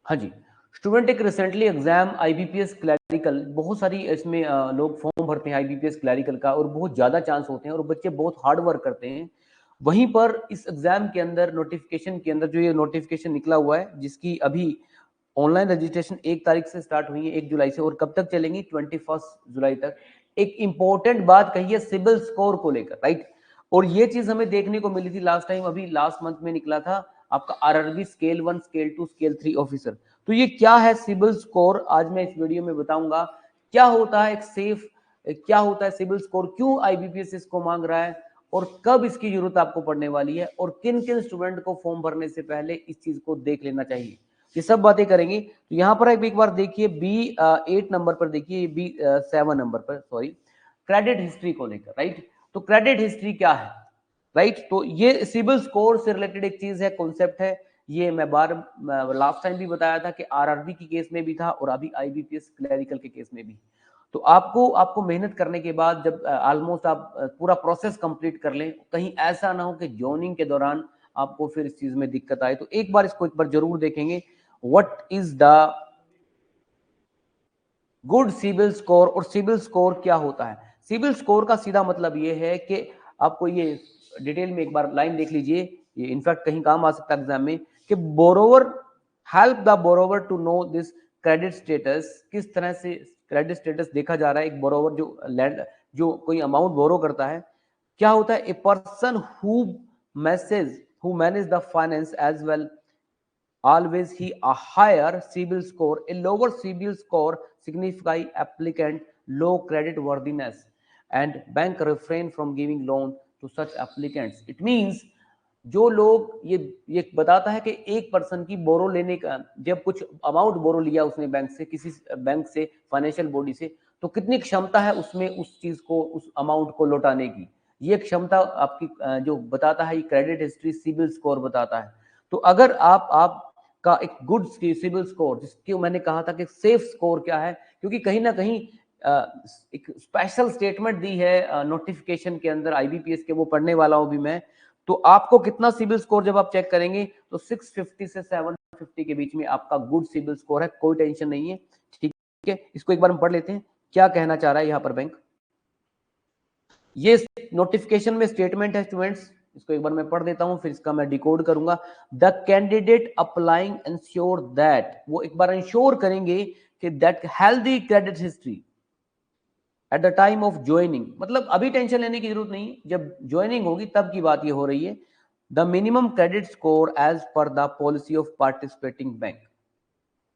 हाँ जी, स्टूडेंट एक recently exam IBPS clerical, बहुत सारी इसमें लोग फॉर्म भरते हैं आईबीपीएस क्लैरिकल का और बहुत ज़्यादा चांस होते हैं और बच्चे बहुत हार्ड वर्क करते हैं। वहीं पर इस एग्जाम के अंदर नोटिफिकेशन के अंदर जो ये नोटिफिकेशन निकला हुआ है, जिसकी अभी ऑनलाइन रजिस्ट्रेशन 1 तारीख से स्टार्ट हुई है, 1 जुलाई से, और कब तक चलेंगी 21 जुलाई तक। एक इंपॉर्टेंट बात कही है सिविल स्कोर को लेकर, राइट। और ये चीज हमें देखने को मिली थी लास्ट टाइम, अभी लास्ट मंथ में निकला था आपका RRB scale 1, scale 2, scale 3 officer. तो ये क्या है सिविल स्कोर, आज मैं इस वीडियो में बताऊंगा। क्या होता है एक सेफ, क्या होता है सिविल स्कोर, क्यों आईबीपीएस इसको मांग रहा है, और कब इसकी जरूरत आपको पड़ने वाली है, और किन किन स्टूडेंट को फॉर्म भरने से पहले इस चीज को देख लेना चाहिए, ये सब बातें करेंगे। तो यहाँ पर एक बार देखिए B8 नंबर पर, देखिए B7 नंबर पर, सॉरी, क्रेडिट हिस्ट्री को लेकर, राइट। तो क्रेडिट हिस्ट्री क्या है, राइट। तो ये सिविल स्कोर से रिलेटेड एक चीज है, कॉन्सेप्ट है। ये मैं लास्ट टाइम भी बताया था कि आरआरबी की केस में भी था और अभी आईबीपीएस क्लैरिकल के केस में भी। तो आपको मेहनत करने के बाद जब ऑलमोस्ट आप पूरा प्रोसेस कंप्लीट कर लें, कहीं ऐसा ना हो कि जॉइनिंग के दौरान आपको फिर इस चीज में दिक्कत आए। तो एक बार इसको एक बार जरूर देखेंगे, what is the good civil score, और सिविल स्कोर क्या होता है। सिविल स्कोर का सीधा मतलब ये है कि आपको ये डिटेल में एक बार लाइन देख लीजिए, ये इनफैक्ट कहीं काम आ सकता है एग्जाम में, कि borrower help the borrower to know this credit status. किस तरह से क्रेडिट स्टेटस देखा जा रहा है। एक बोरोवर जो कोई अमाउंट बोरो करता है, क्या होता है, a person who manage the finance as well always he a higher CIBIL score. A lower CIBIL score signify applicant low credit worthiness and bank refrain from giving loan to such applicants. It means जो लोग ये बताता है कि एक person की बोरो लेने का, जब कुछ अमाउंट बोरो लिया उसने बैंक से, किसी बैंक से, फाइनेंशियल बॉडी से, तो कितनी क्षमता है उसमें उस चीज को, उस अमाउंट को लौटाने की, ये क्षमता आपकी जो बताता है, ये क्रेडिट हिस्ट्री सिविल स्कोर बताता है। तो अगर आप का एक गुड सिविल स्कोर, जिसकी मैंने कहा था कि सेफ स्कोर क्या है, क्योंकि कहीं ना कहीं एक स्पेशल स्टेटमेंट दी है नोटिफिकेशन के अंदर आईबीपीएस के, वो पढ़ने वाला हूं भी मैं। तो आपको कितना सिविल स्कोर जब आप चेक करेंगे तो 650 से 750 के बीच में आपका गुड सिविल स्कोर है, कोई टेंशन नहीं है, ठीक है। इसको एक बार हम पढ़ लेते हैं, क्या कहना चाह रहा है यहाँ पर बैंक। ये नोटिफिकेशन में स्टेटमेंट है स्टूडेंट्स, इसको एक बार मैं पढ़ देता हूं, फिर इसका मैं डिकोड करूंगा। The candidate applying ensure that, वो एक बार इंश्योर करेंगे कि that healthy credit history at the time of joining, मतलब अभी टेंशन लेने की जरूरत नहीं, जब ज्वाइनिंग होगी तब की बात ये हो रही है। The minimum credit score as per the policy of participating bank,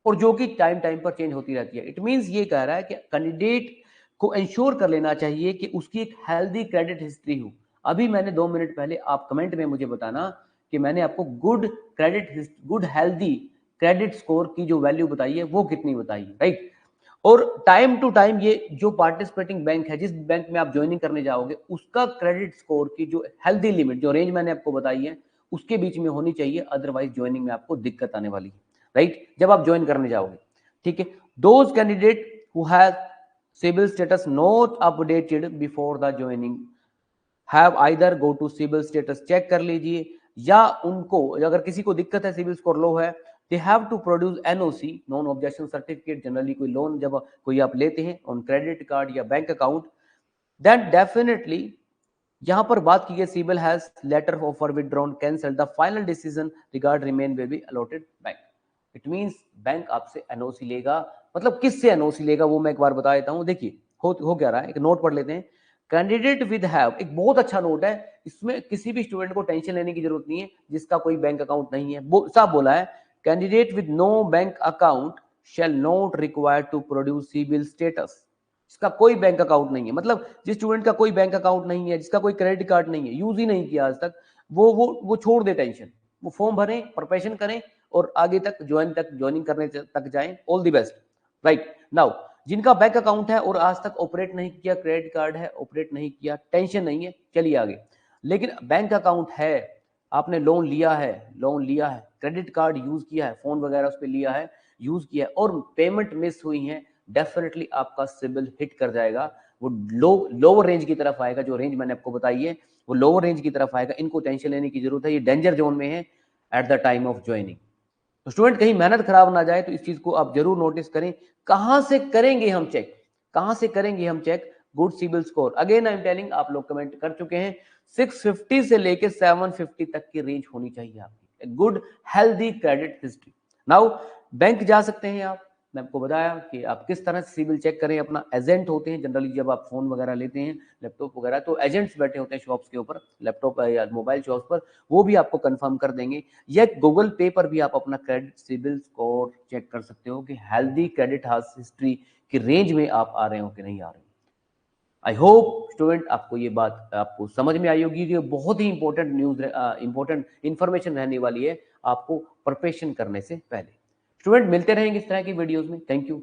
और जो कि टाइम टाइम पर चेंज होती रहती है। इट मींस ये कह रहा है कि कैंडिडेट को इंश्योर कर लेना चाहिए कि उसकी एक हेल्दी क्रेडिट हिस्ट्री हो। अभी मैंने 2 मिनट पहले, आप कमेंट में मुझे बताना कि मैंने आपको गुड हेल्दी क्रेडिट स्कोर की जो वैल्यू बताई है वो कितनी बताई है, राइट। और टाइम टू टाइम ये जो पार्टिसिपेटिंग बैंक है, जिस बैंक में आप ज्वाइनिंग करने जाओगे, उसका क्रेडिट स्कोर की जो हेल्दी लिमिट, जो रेंज मैंने आपको बताई है, उसके बीच में होनी चाहिए, अदरवाइज ज्वाइनिंग में आपको दिक्कत आने वाली है, राइट, जब आप ज्वाइन करने जाओगे, ठीक है। Those candidate who have CIBIL status not updated before the joining have either go to CIBIL status check कर लीजिए, या उनको अगर किसी को दिक्कत है, सिविल स्कोर लो है, they have to produce NOC, non objection certificate. Generally कोई लोन जब कोई आप लेते हैं ऑन क्रेडिट कार्ड या बैंक अकाउंट, देन डेफिनेटली यहां पर बात की गई, CIBIL has letter offer withdrawn cancel, the final decision regard remain will be allotted bank. It means bank आपसे एनओसी लेगा, मतलब किससे एनओसी लेगा वो मैं एक बार बता देता हूं। देखिए हो क्या रहा है, एक नोट पढ़ लेते हैं। कैंडिडेट विद हैव, एक बहुत अच्छा नोट है, इसमें किसी भी स्टूडेंट को टेंशन लेने की जरूरत नहीं है जिसका कोई बैंक अकाउंट नहीं है, साफ बोला है। Candidate with no bank account shall not require to produce CIBIL status. जिसका कोई बैंक अकाउंट नहीं है, मतलब जिस स्टूडेंट का कोई बैंक अकाउंट नहीं है, जिसका कोई क्रेडिट कार्ड नहीं है, यूज ही नहीं किया आज तक, वो छोड़ दे टेंशन, वो फॉर्म भरें, प्रिपरेशन करें और आगे तक ज्वाइनिंग करने तक जाएं। All the best, right. Now जिनका बैंक अकाउंट है और आज तक ऑपरेट नहीं किया, क्रेडिट कार्ड है ऑपरेट नहीं किया, टेंशन नहीं है, चलिए आगे। लेकिन बैंक अकाउंट है, आपने लोन लिया है, क्रेडिट कार्ड यूज किया है, फोन वगैरह उस पर लिया है, यूज किया है, और पेमेंट मिस हुई है, डेफिनेटली आपका सिबिल हिट कर जाएगा, वो लोअर रेंज की तरफ आएगा। जो रेंज मैंने आपको बताई है वो लोअर रेंज की तरफ आएगा, इनको टेंशन लेने की जरूरत है, ये डेंजर जोन में है at the time of joining. तो स्टूडेंट कहीं मेहनत खराब ना जाए, तो इस चीज को आप जरूर नोटिस करें। कहां से करेंगे हम चेक, कहां से करेंगे हम check good CIBIL score? Again I am telling, आप लोग कमेंट कर चुके हैं, 650 से लेके 750 तक की रेंज होनी चाहिए आपकी, good healthy credit history. Now bank जा सकते हैं आप, मैं आपको बताया कि आप किस तरह से सिबिल चेक करें। अपना एजेंट होते हैं जनरली, जब आप फोन वगैरह लेते हैं, लैपटॉप वगैरह, तो एजेंट्स बैठे होते हैं शॉप्स के ऊपर, लैपटॉप या मोबाइल शॉप्स पर, वो भी आपको कंफर्म कर देंगे। या गूगल पे पर भी आप अपना क्रेडिट सिबिल स्कोर चेक कर सकते हो कि हेल्दी क्रेडिट हिस्ट्री की रेंज में आप आ रहे हो कि नहीं आ रहे हो। आई होप स्टूडेंट आपको ये बात आपको समझ में आई होगी। ये बहुत ही इंपॉर्टेंट न्यूज, इंपॉर्टेंट इंफॉर्मेशन रहने वाली है आपको प्रिपरेशन करने से पहले। स्टूडेंट मिलते रहेंगे इस तरह की वीडियोस में। Thank you.